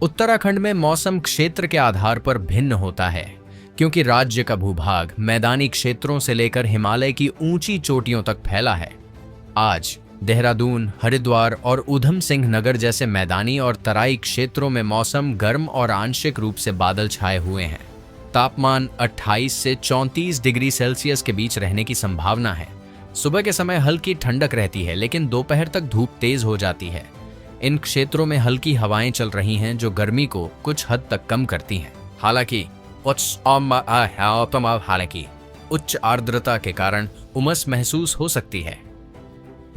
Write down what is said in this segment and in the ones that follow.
उत्तराखंड में मौसम क्षेत्र के आधार पर भिन्न होता है, क्योंकि राज्य का भूभाग मैदानी क्षेत्रों से लेकर हिमालय की ऊंची चोटियों तक फैला है। आज देहरादून, हरिद्वार और ऊधम सिंह नगर जैसे मैदानी और तराई क्षेत्रों में मौसम गर्म और आंशिक रूप से बादल छाए हुए हैं। तापमान 28 से 34 डिग्री सेल्सियस के बीच रहने की संभावना है। सुबह के समय हल्की ठंडक रहती है, लेकिन दोपहर तक धूप तेज हो जाती है। इन क्षेत्रों में हल्की हवाएं चल रही हैं, जो गर्मी को कुछ हद तक कम करती हैं। हालांकि उच्च आर्द्रता के कारण उमस महसूस हो सकती है।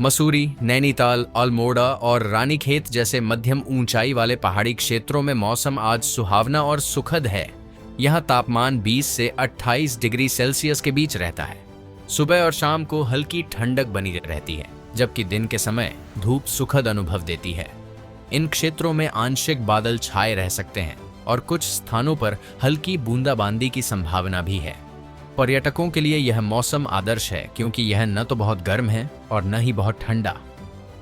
मसूरी, नैनीताल, अल्मोड़ा और रानीखेत जैसे मध्यम ऊंचाई वाले पहाड़ी क्षेत्रों में मौसम आज सुहावना और सुखद है। यहाँ तापमान 20 से 28 डिग्री सेल्सियस के बीच रहता है। सुबह और शाम को हल्की ठंडक बनी रहती है, जबकि दिन के समय धूप सुखद अनुभव देती है। इन क्षेत्रों में आंशिक बादल छाए रह सकते हैं और कुछ स्थानों पर हल्की बूंदाबांदी की संभावना भी है। पर्यटकों के लिए यह मौसम आदर्श है, क्योंकि यह न तो बहुत गर्म है और न ही बहुत ठंडा।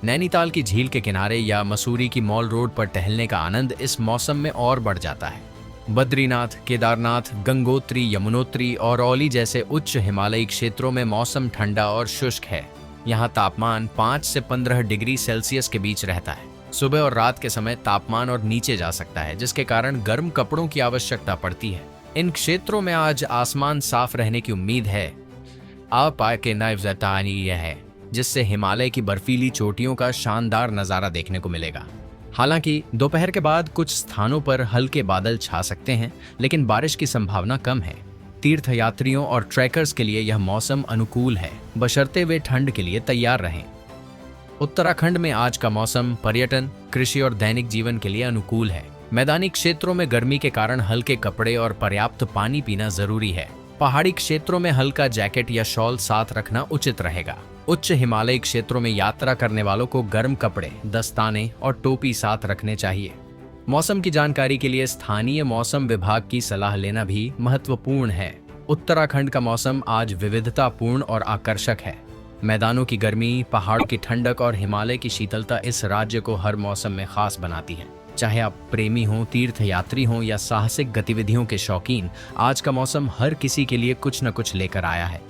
नैनीताल की झील के किनारे या मसूरी की मॉल रोड पर टहलने का आनंद इस मौसम में और बढ़ जाता है। बद्रीनाथ, केदारनाथ, गंगोत्री, यमुनोत्री और औली जैसे उच्च हिमालयी क्षेत्रों में मौसम ठंडा और शुष्क है। यहाँ तापमान 5 से 15 डिग्री सेल्सियस के बीच रहता है। सुबह और रात के समय तापमान और नीचे जा सकता है, जिसके कारण गर्म कपड़ों की आवश्यकता पड़ती है। इन क्षेत्रों में आज आसमान साफ रहने की उम्मीद है। यह है जिससे हिमालय की बर्फीली चोटियों का शानदार नजारा देखने को मिलेगा। हालांकि दोपहर के बाद कुछ स्थानों पर हल्के बादल छा सकते हैं, लेकिन बारिश की संभावना कम है। तीर्थयात्रियों और ट्रैकर्स के लिए यह मौसम अनुकूल है, बशर्ते वे ठंड के लिए तैयार रहें। उत्तराखंड में आज का मौसम पर्यटन, कृषि और दैनिक जीवन के लिए अनुकूल है। मैदानी क्षेत्रों में गर्मी के कारण हल्के कपड़े और पर्याप्त पानी पीना जरूरी है। पहाड़ी क्षेत्रों में हल्का जैकेट या शॉल साथ रखना उचित रहेगा। उच्च हिमालयी क्षेत्रों में यात्रा करने वालों को गर्म कपड़े, दस्ताने और टोपी साथ रखने चाहिए। मौसम की जानकारी के लिए स्थानीय मौसम विभाग की सलाह लेना भी महत्वपूर्ण है। उत्तराखंड का मौसम आज विविधतापूर्ण और आकर्षक है। मैदानों की गर्मी, पहाड़ों की ठंडक और हिमालय की शीतलता इस राज्य को हर मौसम में खास बनाती है। चाहे आप प्रेमी हों, तीर्थयात्री हों या साहसिक गतिविधियों के शौकीन, आज का मौसम हर किसी के लिए कुछ न कुछ लेकर आया है।